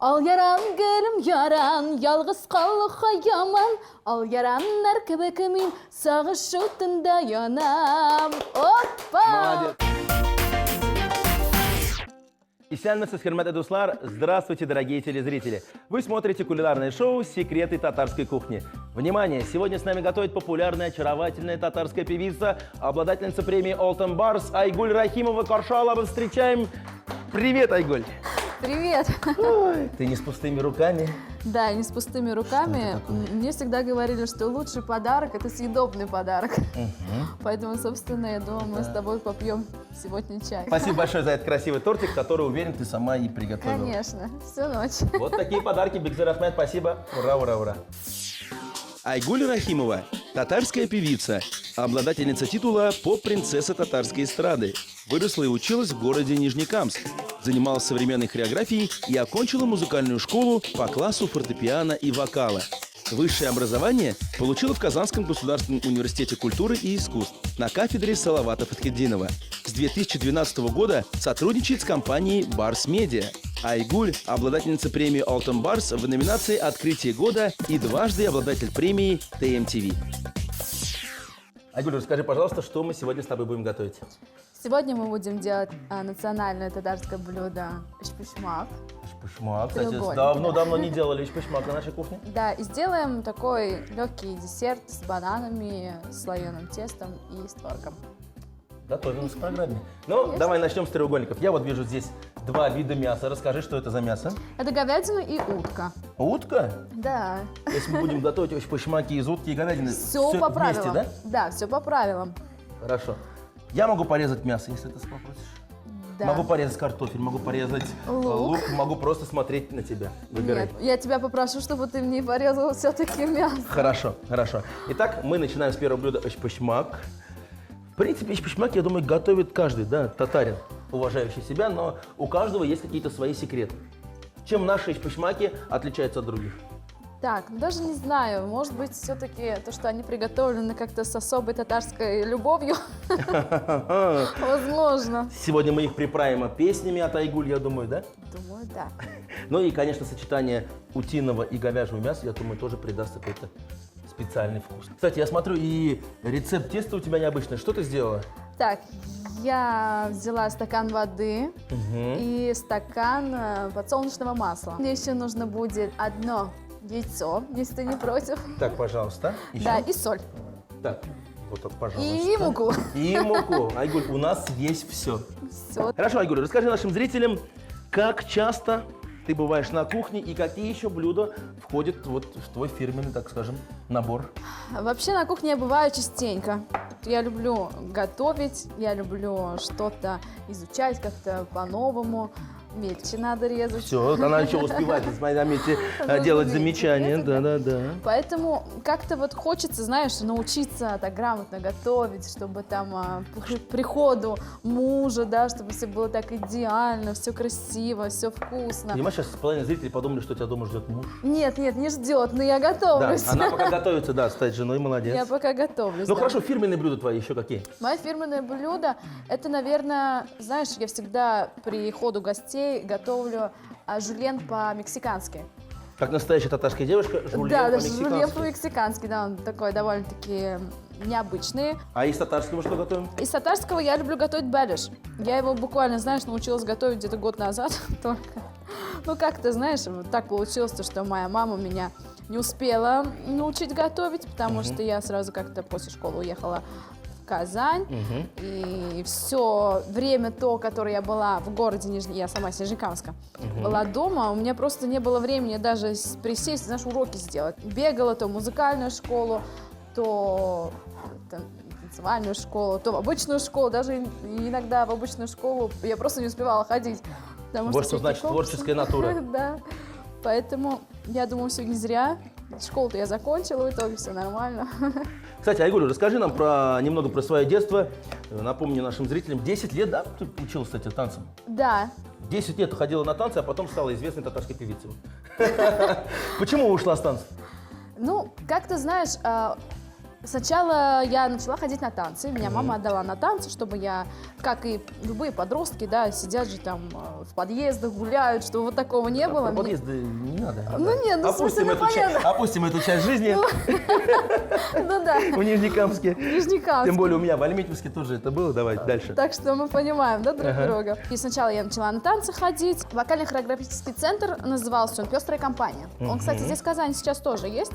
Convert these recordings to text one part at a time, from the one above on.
Al yaran gülüm yaran, yalğız qallıqa yaman. Al yaran narkabakamin, sağış şutunda yanam. Опа! Молодец. Исәнмесез, хөрмәтле дуслар! Здравствуйте, дорогие телезрители! Вы смотрите кулинарное шоу «Секреты татарской кухни». Внимание! Сегодня с нами готовит популярная, очаровательная татарская певица, обладательница премии Olten Bars Айгуль Рахимова Коршалова. Встречаем! Привет, Айгуль! Привет! Ой, ты не с пустыми руками. Да, не с пустыми руками. Мне всегда говорили, что лучший подарок – это съедобный подарок. Поэтому, собственно, я думаю, мы с тобой попьем сегодня чай. Спасибо большое за этот красивый тортик, который, уверен, ты сама и приготовила. Конечно, всю ночь. Вот такие подарки. Бигзир Ахмед, спасибо. Ура, ура, ура. Айгуль Рахимова – татарская певица, обладательница титула «Поп-принцесса татарской эстрады». Выросла и училась в городе Нижнекамск. Занималась современной хореографией и окончила музыкальную школу по классу фортепиано и вокала. Высшее образование получила в Казанском государственном университете культуры и искусств на кафедре Салавата Фатхетдинова. С 2012 года сотрудничает с компанией Bars Media. Айгуль – обладательница премии Olten Bars в номинации «Открытие года» и дважды обладатель премии TMTV. Айгуль, расскажи, пожалуйста, что мы сегодня с тобой будем готовить? Сегодня мы будем делать национальное татарское блюдо шпишмак. Шпишмак. Кстати, Треугольник, давно не делали шпишмак на нашей кухне. Да, и сделаем такой легкий десерт с бананами, слоеным тестом и с творогом. Готовимся к программе. Ну, давай начнем с треугольников. Я вот вижу здесь два вида мяса. Расскажи, что это за мясо? Это говядина и утка. Утка? Да. Если мы будем готовить шпишмаки из утки и говядины, Все по вместе, правилам. да? Да, все по правилам. Хорошо. Я могу порезать мясо, если ты попросишь. Да. Могу порезать картофель, могу порезать лук, могу просто смотреть на тебя. Выбирай. Нет, я тебя попрошу, чтобы ты мне порезал все-таки мясо. Хорошо, хорошо. Итак, мы начинаем с первого блюда шпишмак. В принципе, шпишмак, я думаю, готовит каждый, да, татарин, уважающий себя, но у каждого есть какие-то свои секреты. Чем наши шпишмаки отличаются от других? Так, даже не знаю, может быть, все-таки то, что они приготовлены как-то с особой татарской любовью. Возможно. Сегодня мы их приправим песнями от Айгуль, я думаю, да? Думаю, да. Ну и, конечно, сочетание утиного и говяжьего мяса, я думаю, тоже придаст какой-то специальный вкус. Кстати, я смотрю, и рецепт теста у тебя необычный. Что ты сделала? Так, я взяла стакан воды и стакан подсолнечного масла. Мне еще нужно будет одно яйцо, если ты не против. Так, пожалуйста. Еще? Да, и соль. Так, вот так, пожалуйста. И муку. И муку. Айгуль, у нас есть все. Все. Хорошо, Айгуль, расскажи нашим зрителям, как часто ты бываешь на кухне и какие еще блюда входят вот в твой фирменный, так скажем, набор? Вообще на кухне я бываю частенько. Я люблю готовить, я люблю что-то изучать как-то по-новому. Мельче надо резать. Все, она еще успевает, заметьте, делать замечания. Да. Поэтому как-то вот хочется, знаешь, научиться так грамотно готовить, чтобы там к приходу мужа, да, чтобы все было так идеально, все красиво, все вкусно. Понимаешь, сейчас половина зрителей подумали, что тебя дома ждет муж. Нет, не ждет, но я Да, готовлюсь. она пока готовится, да, стать женой, молодец. Я пока готовлюсь. Ну да. хорошо, фирменные блюда твои еще какие? Мое фирменное блюдо, это, наверное, знаешь, я всегда при ходу гостей готовлю жульен по-мексикански. Как настоящая татарская девушка, жульен Да, по-мексикански. жульен по-мексикански, да, он такой довольно-таки необычный. А из татарского что готовим? Из татарского я люблю готовить беляш. Я его буквально, знаешь, научилась готовить где-то год назад только. Ну, как-то, знаешь, вот так получилось, что моя мама меня не успела научить готовить, потому что я сразу как-то после школы уехала в Казань. И все время то, которое я была в городе Нижний, я сама из Нижнекамска, была дома, у меня просто не было времени даже присесть, знаешь, уроки сделать. Бегала то в музыкальную школу, то танцевальную школу, то в обычную школу, даже иногда в обычную школу я просто не успевала ходить. Вот что значит творческая натура. Да, поэтому я думаю, все не зря. Школу-то я закончила, в итоге все нормально. Кстати, Айгуль, расскажи нам немного про свое детство. Напомню нашим зрителям, 10 лет, да, ты училась, кстати, танцам? Да. 10 лет ходила на танцы, а потом стала известной татарской певицей. Почему ушла с танцев? Ну, как ты знаешь, Сначала я начала ходить на танцы. Меня мама отдала на танцы, чтобы я, как и любые подростки, да, сидят же там в подъездах, гуляют, чтобы вот такого не было. Про подъезды не надо. Ну нет, ну в смысле, ну понятно. Опустим эту часть жизни Ну да, в Нижнекамске. Нижнекамск. Тем более у меня в Альметьевске тоже это было. Давай дальше. Так что мы понимаем, да, друг друга. И сначала я начала на танцы ходить. Вокально-хореографический центр назывался он «Пестрая компания». Он, кстати, здесь в Казани сейчас тоже есть.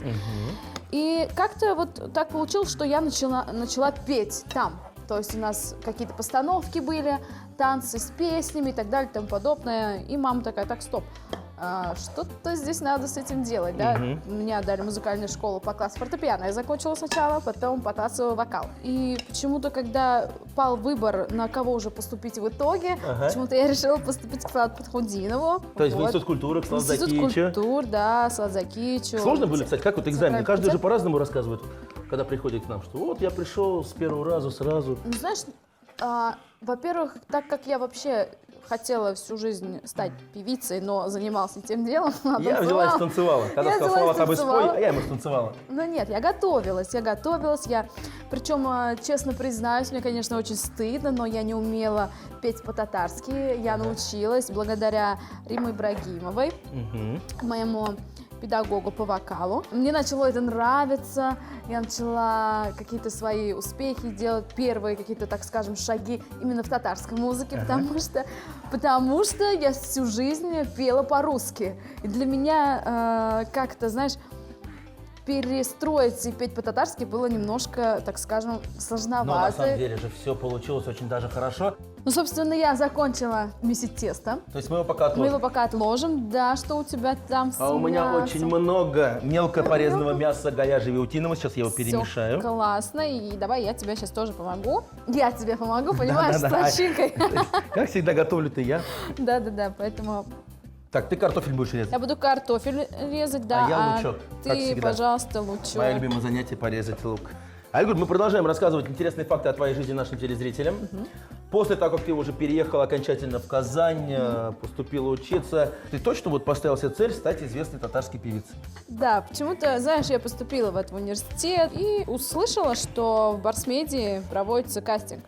И как-то вот так получилось, что я начала петь там. То есть у нас какие-то постановки были, танцы с песнями и так далее и тому подобное. И мама такая: так, стоп, что-то здесь надо с этим делать, да? Меня дали в музыкальную школу по классу фортепиано. Я закончила сначала, потом по классу вокал. И почему-то, когда пал выбор, на кого уже поступить в итоге, почему-то я решила поступить к Салавату Фатхудинову. То есть в Вот. Институт культуры, к Салавату Институт Закиевичу. культур, да, Салават Закиевичу. Сложно было, кстати, как вот экзамены? Каждый же Центр. по-разному рассказывает, когда приходит к нам, что вот я пришел с первого раза сразу. Ну, знаешь, во-первых, так как я вообще хотела всю жизнь стать певицей, но занималась не тем делом, Я взяла и станцевала. Когда Я сказал взяла и Салават, абы спой, станцевала. а я ему станцевала. Ну нет, я готовилась, причем, честно признаюсь, мне, конечно, очень стыдно, но я не умела петь по-татарски, я научилась благодаря Римме Ибрагимовой, моему педагогу по вокалу. Мне начало это нравиться, я начала какие-то свои успехи делать, первые какие-то, так скажем, шаги именно в татарской музыке, потому что я всю жизнь пела по-русски. И для меня как-то, знаешь, перестроиться и петь по-татарски было немножко, так скажем, сложновато. Но на самом деле же все получилось очень даже хорошо. Ну, собственно, я закончила месить тесто. То есть мы его пока Мы отложим. его пока отложим. Да, что у тебя там с А у меня мясом? очень много мелко порезанного мяса говяжьего и утиного. Сейчас я его Всё перемешаю. классно. И давай я тебе сейчас тоже помогу. Я тебе помогу, понимаешь, с Да-да-да. начинкой. Как всегда готовлю-то я. Да-да-да, поэтому Так, ты картофель будешь резать? я буду картофель резать, да. А я лучок, как ты, всегда. пожалуйста, лучок. Мое любимое занятие — порезать лук. Айгуль, мы продолжаем рассказывать интересные факты о твоей жизни нашим телезрителям. После того, как ты уже переехала окончательно в Казань, поступила учиться, ты точно вот поставила себе цель стать известной татарской певицей? Да, почему-то, знаешь, я поступила в этот университет и услышала, что в Барсмедии проводится кастинг.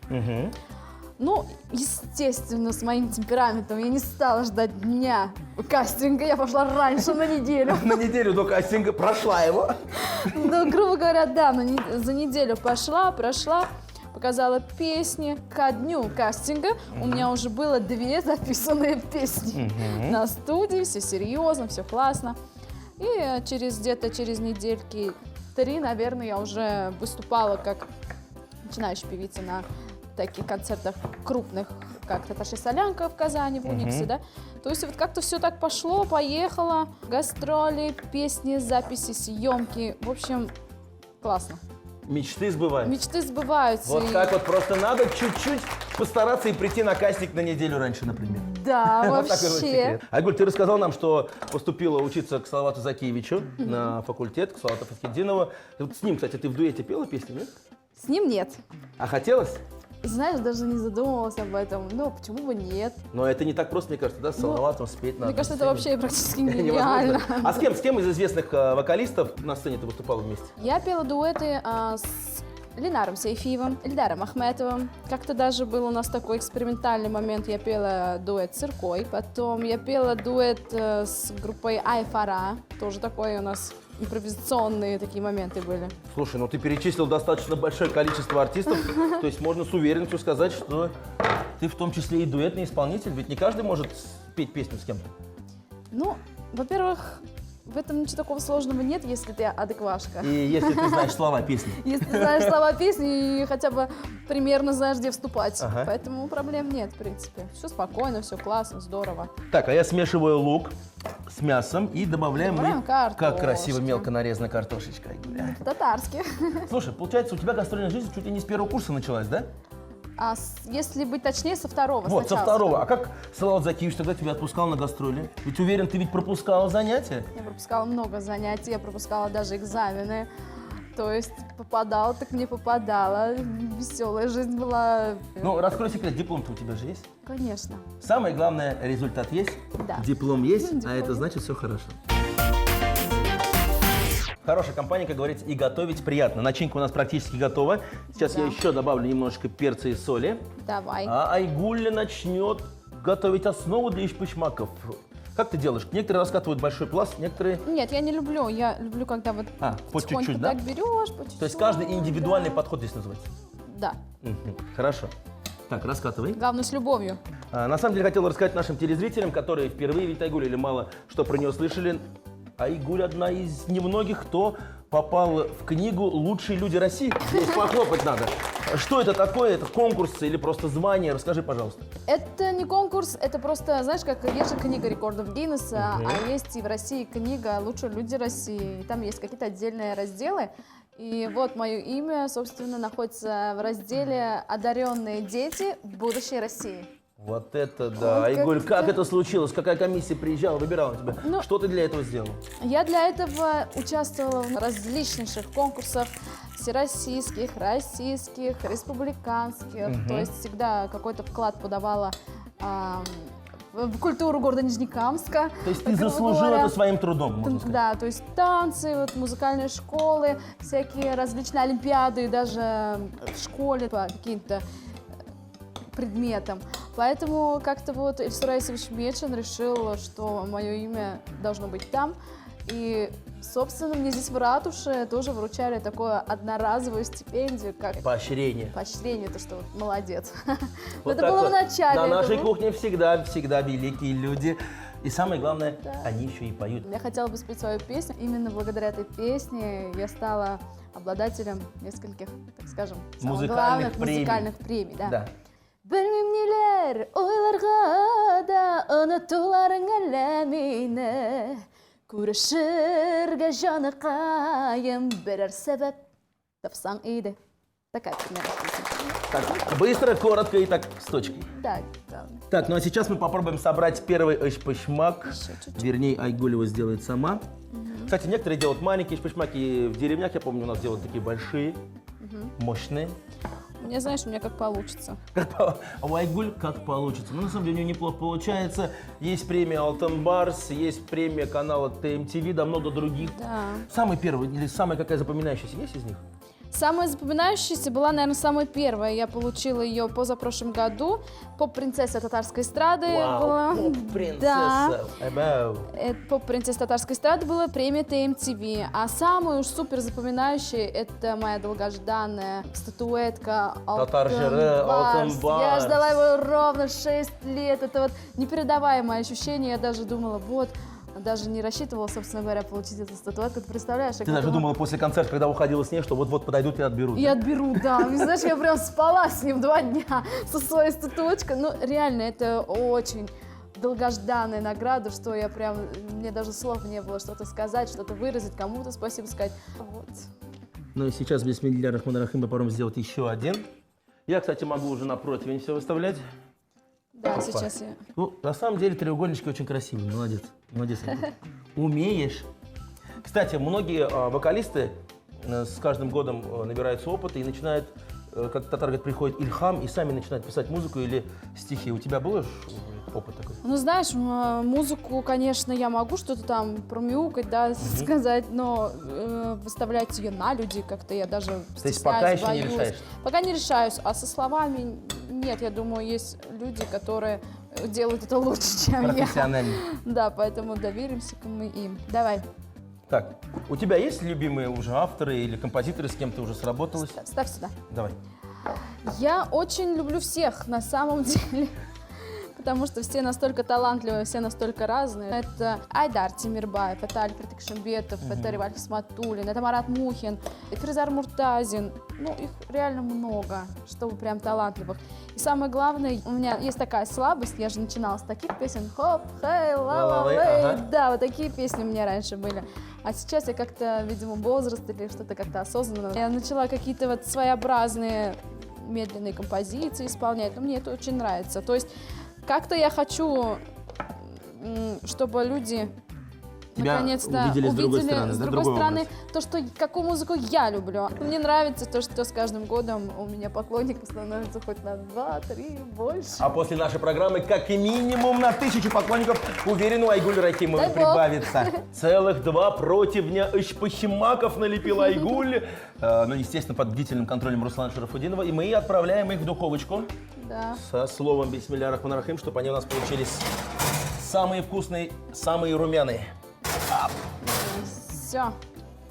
Ну, естественно, с моим темпераментом я не стала ждать дня кастинга, я пошла раньше на неделю. На неделю до кастинга прошла его. Ну, грубо говоря, да, за неделю прошла, показала песни. Ко дню кастинга у меня уже было 2 записанные песни на студии, все серьезно, все классно. И где-то через недельки 3, наверное, я уже выступала как начинающая певица на таких концертах крупных, как «Татарская солянка» в Казани, в Униксе, да. То есть вот как-то все так пошло, поехало, гастроли, песни, записи, съемки, в общем, классно. Мечты сбываются. Мечты сбываются. Вот и- так вот просто надо чуть-чуть постараться и прийти на кастинг на неделю раньше, например. Да, Вот такой вот вообще. секрет. Айгуль, ты рассказал нам, что поступила учиться к Салавату Закиевичу на факультет, к Салавату Фатхудинову. Вот с ним, кстати, ты в дуэте пела песни, нет? С ним нет. А хотелось? Знаешь, даже не задумывалась об этом. Ну, почему бы нет? Но это не так просто, мне кажется, да, с Салаватом спеть надо. Мне кажется, это вообще практически невозможно. нереально. А с кем из известных вокалистов на сцене ты выступала вместе? Я пела дуэты с Ленаром Сейфиевым, Эльдаром Ахметовым. Как-то даже был у нас такой экспериментальный момент. Я пела дуэт с Иркой. Потом я пела дуэт с группой Айфара. Тоже такой у нас импровизационные такие моменты были. Слушай, ну ты перечислил достаточно большое количество артистов, то есть можно с уверенностью сказать, что ты в том числе и дуэтный исполнитель, ведь не каждый может петь песню с кем-то. Ну, во-первых, в этом ничего такого сложного нет, если ты адеквашка. И если ты знаешь слова песни. Если ты знаешь слова песни и хотя бы примерно знаешь, где вступать. Ага. Поэтому проблем нет, в принципе. Все спокойно, все классно, здорово. Так, а я смешиваю лук с мясом и добавляем Добавляем как картошки. красиво мелко нарезана картошечка. Татарский. Слушай, получается, у тебя гастрольная жизнь чуть ли не с первого курса началась, да? А если быть точнее, со второго. Вот, со сначала. второго. А как Салават Закиевич тогда тебя отпускал на гастроли? Ведь уверен, ты ведь пропускала занятия? Я пропускала много занятий, я пропускала даже экзамены. То есть попадала, так не попадала. Веселая жизнь была. Ну, раскрой секрет, диплом-то у тебя же есть? Конечно. Самое главное, результат есть, Да. диплом есть, Диплом а это есть. значит все хорошо. Хорошая компания, как говорится, и готовить приятно. Начинка у нас практически готова. Сейчас Да. я еще добавлю немножечко перца и соли. Давай. А Айгуль начнет готовить основу для ишпышмаков. Как ты делаешь? Некоторые раскатывают большой пласт, некоторые... Нет, я не люблю. Я люблю, когда вот по потихоньку чуть-чуть, да? так берешь, по чуть-чуть. То есть каждый индивидуальный да. подход здесь называется? Да. Хорошо. Так, раскатывай. Главное, с любовью. На самом деле хотел рассказать нашим телезрителям, которые впервые видят Айгуль или мало что про нее слышали. Айгуль одна из немногих, кто попал в книгу «Лучшие люди России». Здесь похлопать надо. Что это такое? Это конкурс или просто звание? Расскажи, пожалуйста. Это не конкурс, это просто, знаешь, как есть же книга рекордов Гиннесса, а есть и в России книга «Лучшие люди России». И там есть какие-то отдельные разделы. И вот мое имя, собственно, находится в разделе «Одаренные дети будущей России». Вот это да. Ой, Айгуль, как как это- это случилось? Какая комиссия приезжала, выбирала тебя? Ну, Что ты для этого сделал? Я для этого участвовала в различнейших конкурсах всероссийских, российских, республиканских. То есть всегда какой-то вклад подавала в культуру города Нижнекамска. То есть ты грубо заслужила говоря. это своим трудом, можно сказать. Да, то есть танцы, вот, музыкальные школы, всякие различные олимпиады, даже в школе по каким-то предметам. Поэтому как-то вот Ильсур Раисович Мечин решил, что мое имя должно быть там. И, собственно, мне здесь в ратуше тоже вручали такую одноразовую стипендию, как Поощрение. поощрение, то, что вот молодец. Вот Это так было вот. в начале. На это нашей было- кухне всегда великие люди. И самое главное, Да. они еще и поют. Я хотела бы спеть свою песню. Именно благодаря этой песне я стала обладателем нескольких, так скажем, самых Музыкальных главных премий. музыкальных премий. Да. Да. Білмейм нелер ойларға да ұнатуларың әлі мені Көрішерге жаны қайым бірер себеп тапсаң иді. Такая примерно песня. Так, быстро, коротко и так с точкой. Так, да. Так, ну а сейчас мы попробуем собрать первый эшпышмак. Еще чуть-чуть. Вернее, Айгуль его сделает сама. Кстати, некоторые делают маленькие эшпышмаки в деревнях. Я помню, у нас делают такие большие, мощные. Мне, знаешь, у меня как получится. А у Айгуль как получится. Ну, на самом деле, у нее неплохо получается. Есть премия Алтын Барс, есть премия канала ТМТВ, да много других. Да. Самый первый или самая какая запоминающаяся есть из них? Самая запоминающаяся была, наверное, самая первая. Я получила ее позапрошлом году. Поп-принцесса татарской эстрады была. Вау, Да. поп-принцесса. Эбэу. Поп-принцесса татарской эстрады была премия ТМТВ. А самая уж супер запоминающая — это моя долгожданная статуэтка Татар жиры, Алтын Алтын Барс. Я Барс. ждала его ровно 6 лет. Это вот непередаваемое ощущение. Я даже думала, вот, даже не рассчитывала, собственно говоря, получить эту статуэтку. Ты представляешь? Ты даже думала после концерта, когда уходила с ней, что вот-вот подойдут и отберут. И отберу, да. И знаешь, я прям спала с ним 2 дня со своей статуэткой. Ну, реально, это очень долгожданная награда, что я прям, мне даже слов не было что-то сказать, что-то выразить, кому-то спасибо сказать. Вот. Ну и сейчас, бисмилля рахман рахим, попробуем сделать еще один. Я, кстати, могу уже на противень все выставлять. Да, Опа. сейчас я... Ну, на самом деле, треугольнички очень красивые. Молодец. Молодец. Айгуль. Умеешь. Кстати, многие вокалисты с каждым годом набираются опыта и начинают, как татар говорит, приходит ильхам и сами начинают писать музыку или стихи. У тебя был опыт такой? Ну, знаешь, музыку, конечно, я могу что-то там промяукать, да, сказать, но выставлять ее на люди как-то я даже То есть пока стесняюсь, еще не боюсь. решаешь? Пока не решаюсь, а со словами нет, я думаю, есть люди, которые делают это лучше, чем я. Профессионально. Да, поэтому доверимся мы им. Давай, Так, у тебя есть любимые уже авторы или композиторы, с кем ты уже сработалась? ставь сюда. Давай. Я очень люблю всех, на самом деле, потому что все настолько талантливые, все настолько разные. Это Айдар Тимирбаев, это Альфред Икшимбетов, это Реваль Хисматуллин, это Марат Мухин, Фирзар Муртазин. Ну, их реально много, чтобы прям талантливых. И самое главное, у меня есть такая слабость, я же начинала с таких песен. Хоп, хей, ла-ла-лей. Ага. Да, вот такие песни у меня раньше были. А сейчас я как-то, видимо, возраст или что-то как-то осознанно. Я начала какие-то вот своеобразные медленные композиции исполнять, но мне это очень нравится. То есть как-то я хочу, чтобы люди Тебя наконец-то увидели с другой стороны, с да, другой другой стороны, образ. то, что какую музыку я люблю. Мне нравится то, что с каждым годом у меня поклонников становится хоть на 2-3 больше. А после нашей программы как минимум на 1000 поклонников, уверен, у Айгуль Рахимовой Дай бог. прибавится. Целых 2 противня эшпахимаков налепила Айгуль. Ну, естественно, под бдительным контролем Руслана Шарафудинова. И мы отправляем их в духовочку Да. со словом бисмилля рахман рахим, чтобы они у нас получились самые вкусные, самые румяные. Все.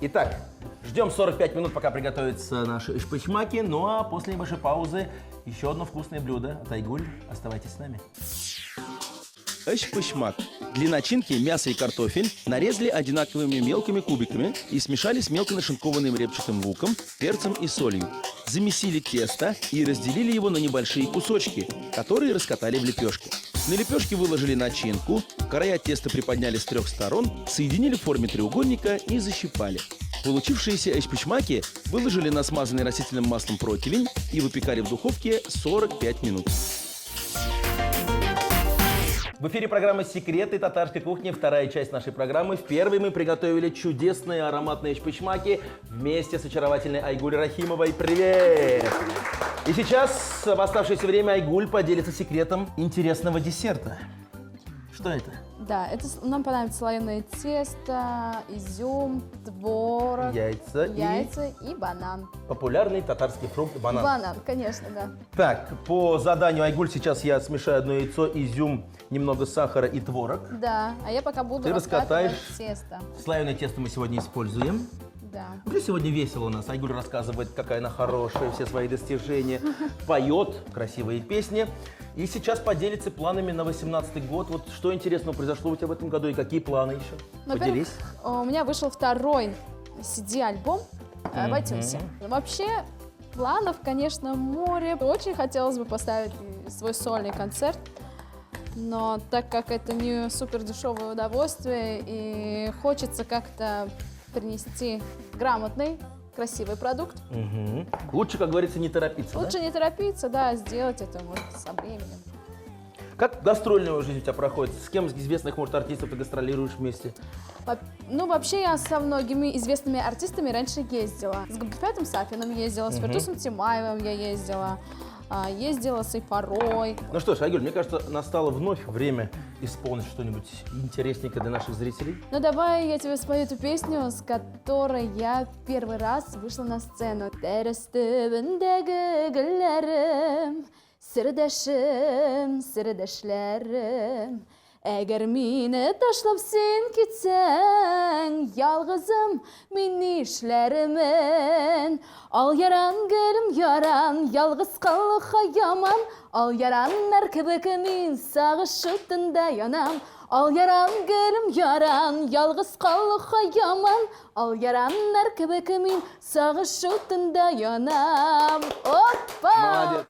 Итак, ждем 45 минут, пока приготовятся наши эшпахимаки. Ну а после небольшой паузы еще одно вкусное блюдо от Айгуль. Оставайтесь с нами. Эшпахимак. Для начинки мясо и картофель нарезали одинаковыми мелкими кубиками и смешали с мелко нашинкованным репчатым луком, перцем и солью. Замесили тесто и разделили его на небольшие кусочки, которые раскатали в лепешке. На лепешке выложили начинку, края теста приподняли с 3 сторон, соединили в форме треугольника и защипали. Получившиеся эшпахимаки выложили на смазанный растительным маслом противень и выпекали в духовке 45 минут. В эфире программа «Секреты татарской кухни», вторая часть нашей программы. В первой мы приготовили чудесные ароматные эшпахимаки вместе с очаровательной Айгуль Рахимовой. Привет! И сейчас в оставшееся время Айгуль поделится секретом интересного десерта. Что это? Да, это нам понадобится слоеное тесто, изюм, творог, Яйца и банан. популярный татарский фрукт банан. Банан, конечно, да. Так, по заданию Айгуль сейчас я смешаю одно яйцо, изюм, немного сахара и творог. Да, а я пока буду Ты раскатывать раскатаешь. тесто. Слоеное тесто мы сегодня используем. Да. Вообще сегодня весело у нас. Айгуль рассказывает, какая она хорошая, все свои достижения, поет красивые песни. И сейчас поделится планами на 18-й год. Вот что интересного произошло у тебя в этом году и какие планы еще? Поделись. Во-первых, у меня вышел второй CD-альбом в iTunes. Вообще, планов, конечно, море. Очень хотелось бы поставить свой сольный концерт. Но так как это не супер дешевое удовольствие и хочется как-то принести грамотный, красивый продукт. Мгм. Лучше, как говорится, не торопиться. Лучше не торопиться, да, сделать это вот со временем. Да? Как гастрольная жизнь у тебя проходит? С кем из известных, может, артистов ты гастролируешь вместе? Ну, вообще, я со многими известными артистами раньше ездила. С Габдифатом Сафиным ездила, с Фирдусом Тимаевым я ездила. Ездила с Ипарой. Ну что ж, Айгуль, мне кажется, настало вновь время исполнить что-нибудь интересненькое для наших зрителей. Ну, давай я тебе спою эту песню, с которой я первый раз вышла на сцену. Сырдашым, сырдашларым, Әгәр мине ташлап син китсәң, ялгызым мин нишләремен? Ал яран гөлем яран, ялгыз калуга яман, ал яраннар кебек мин сагыш утында янам. Ал яран гөлем яран, ялгыз калуга яман, ал яраннар кебек мин сагыш утында янам. Опа! Молодец.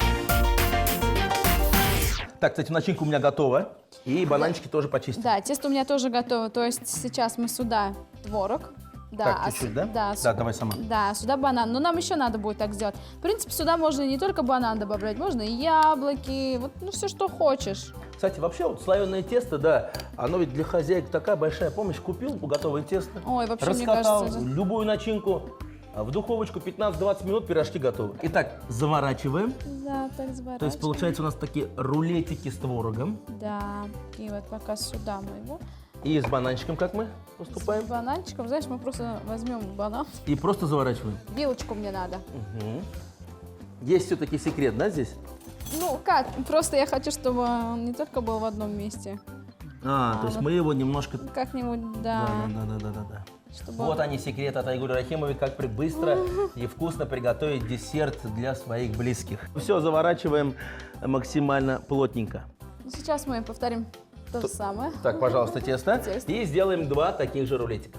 Так, кстати, начинка у меня готова. И бананчики тоже почистим. Да, тесто у меня тоже готово. То есть сейчас мы сюда творог. Да, Так, чуть-чуть, да? Да, Да, давай сама. Да, сюда банан. Но нам еще надо будет так сделать. В принципе, сюда можно не только банан добавлять, можно и яблоки, вот, ну, все, что хочешь. Кстати, вообще вот слоеное тесто, да, оно ведь для хозяек такая большая помощь. Купил готовое тесто, Ой, вообще, мне раскатал кажется, это- любую начинку, в духовочку 15-20 минут, пирожки готовы. Итак, заворачиваем. Да, так заворачиваем. То есть получается у нас такие рулетики с творогом. Да, и вот пока сюда мы его. И с бананчиком как мы С поступаем? бананчиком, знаешь, мы просто возьмем банан. И просто заворачиваем. Вилочку мне надо. Есть все-таки секрет, да, здесь? Ну, как? Просто я хочу, чтобы он не только был в одном месте. То есть мы его немножко... Как-нибудь, да. Да. Чтобы Вот они, секреты от Айгуль Рахимовой, как быстро и вкусно приготовить десерт для своих близких. Все заворачиваем максимально плотненько. Сейчас мы повторим то же самое. Так, пожалуйста, тесто. Тесто. И сделаем 2 таких же рулетика.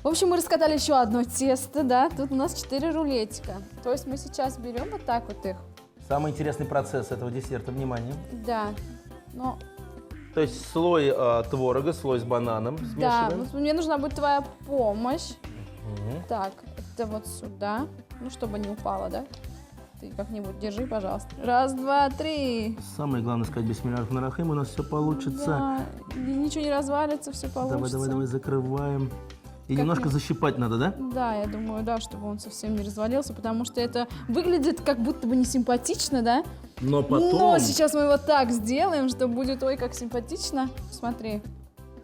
В общем, мы раскатали еще одно тесто, да. Тут у нас 4 рулетика. То есть мы сейчас берем вот так вот их. Самый интересный процесс этого десерта, внимание. Да. Но, То есть слой творога, слой с бананом да, смешиваем. вот мне нужна будет твоя помощь. Так, это вот сюда. Ну, чтобы не упало, да? Ты как-нибудь держи, пожалуйста. Раз, два, три. Самое главное сказать бисмилляхи рахмани рахим, у нас все получится. Да, и ничего не развалится, все получится. Давай, закрываем. И немножко защипать надо, да? Да, я думаю, да, чтобы он совсем не развалился, потому что это выглядит как будто бы не симпатично, да? Но потом... Но сейчас мы вот так сделаем, что будет, ой, как симпатично. Смотри.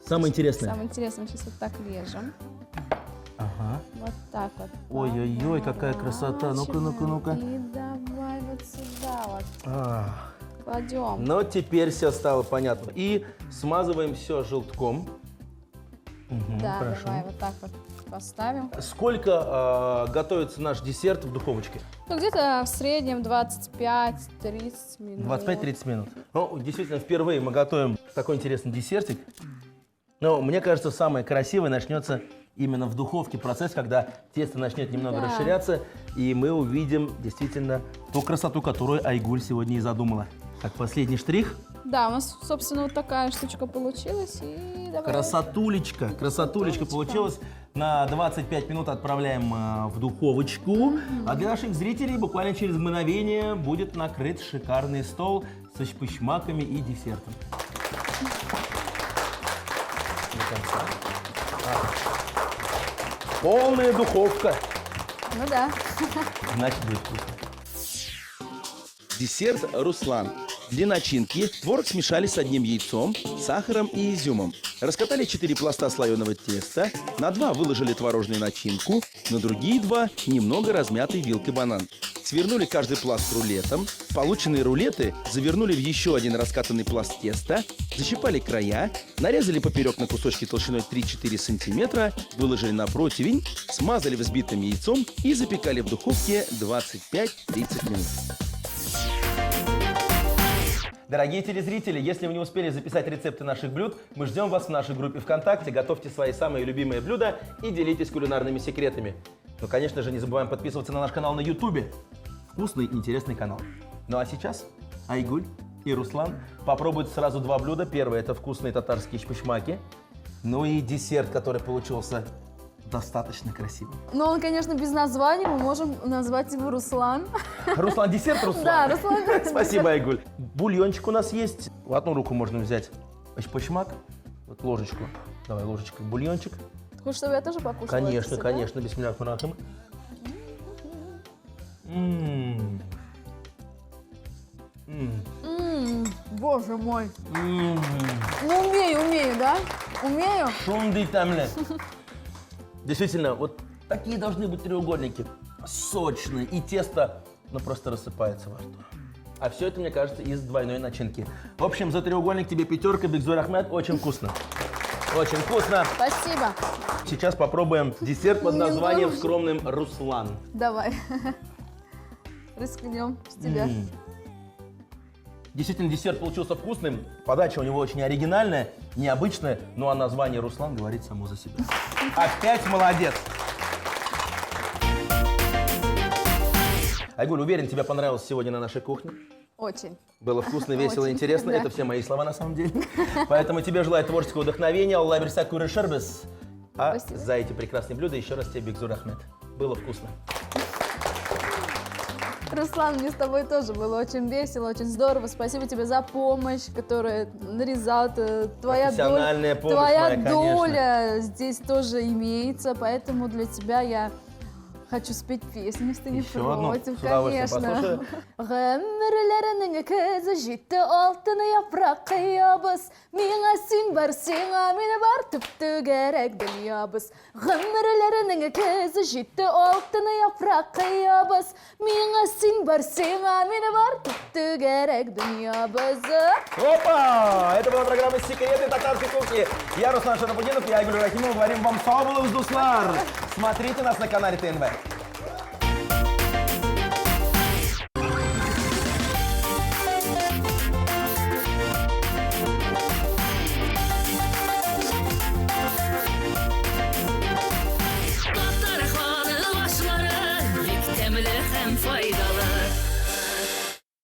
Самое интересное. Самое интересное, сейчас вот так режем. Ага. Вот так вот. Ой-ой-ой, какая красота. Ну-ка. И давай вот сюда вот А. кладем. Но теперь все стало понятно. И смазываем все желтком. Угу, Да, хорошо. давай вот так вот поставим. Сколько готовится наш десерт в духовочке? Ну, где-то в среднем 25-30 минут. 25-30 минут. Ну, действительно, впервые мы готовим такой интересный десертик. Но мне кажется, самое красивое начнется именно в духовке процесс, когда тесто начнет немного Да. расширяться, и мы увидим действительно ту красоту, которую Айгуль сегодня и задумала. Так, последний штрих. Да, у нас, собственно, вот такая штучка получилась. И давай. Красотулечка получилась. На 25 минут отправляем в духовочку. А для наших зрителей буквально через мгновение будет накрыт шикарный стол со шпышмаками и десертом. До конца. Полная духовка. Ну да. Значит, будет вкусно. Десерт «Руслан». Для начинки творог смешали с одним яйцом, сахаром и изюмом. Раскатали 4 пласта слоеного теста, на 2 выложили творожную начинку, на другие 2 немного размятый вилкой банан. Свернули каждый пласт рулетом. Полученные рулеты завернули в еще один раскатанный пласт теста, защипали края, нарезали поперек на кусочки толщиной 3-4 сантиметра, выложили на противень, смазали взбитым яйцом и запекали в духовке 25-30 минут. Дорогие телезрители, если вы не успели записать рецепты наших блюд, мы ждем вас в нашей группе ВКонтакте. Готовьте свои самые любимые блюда и делитесь кулинарными секретами. Ну, конечно же, не забываем подписываться на наш канал на Ютубе. Вкусный, интересный канал. Ну а сейчас Айгуль и Руслан попробуют сразу 2 блюда. Первое – это вкусные татарские шпышмаки. Ну и десерт, который получился достаточно красивым. Но он, конечно, без названия, мы можем назвать его Руслан. Руслан, десерт Руслан? Да, Руслан. Спасибо, Айгуль. Бульончик у нас есть. В одну руку можно взять шпышмак, вот ложечку. Давай, ложечка, бульончик. Ты хочешь, чтобы я тоже покушала? Конечно, это всё, конечно, бисмилляхи рахмани рахим. М. Боже мой. М. Ну, умею, да? Умею. Шунды тамле. Действительно, вот такие должны быть треугольники. Сочные. И тесто, ну, просто рассыпается во рту. А все это, мне кажется, из двойной начинки. В общем, за треугольник тебе 5, Бигзур Ахмед. Очень вкусно. Очень вкусно. Спасибо. Сейчас попробуем десерт под названием Немного. скромным Руслан. Давай. Рискнем с тебя. Действительно, десерт получился вкусным. Подача у него очень оригинальная, необычная. Ну а название Руслан говорит само за себя. Опять молодец. Айгуль, уверен, тебе понравилось сегодня на нашей кухне. Очень. Было вкусно, весело, Очень, интересно. да. Это все мои слова на самом деле. Поэтому тебе желаю творческого вдохновения. Аллах берсак куры шербес. А Спасибо. за эти прекрасные блюда еще раз тебе Бигзур Ахмед. Было вкусно. Руслан, мне с тобой тоже было очень весело, очень здорово. Спасибо тебе за помощь, которую нарезал. Твоя Профессиональная помощь твоя моя, конечно. доля здесь тоже имеется, поэтому для тебя я хочу спеть песню, если ты не Еще одну? против, С удовольствием конечно. послушаю. Гомерлерінің көзі жетті алтын япрақ қиябыз. Миңа сен бар, сеңа мені бар, тіпті керек дүниябыз. Гомерлерінің көзі жетті алтын япрақ қиябыз. Миңа сен бар, сеңа мені бар, тіпті керек дүниябыз. Опа! Это была программа «Секреты татарской кухни». Я Руслан Шарапудинов и Айгуль Рахимова говорим вам «Сау Дуслар». Смотрите нас на канале ТНВ. Tatar xanı başları, yük təmli həm faydalı.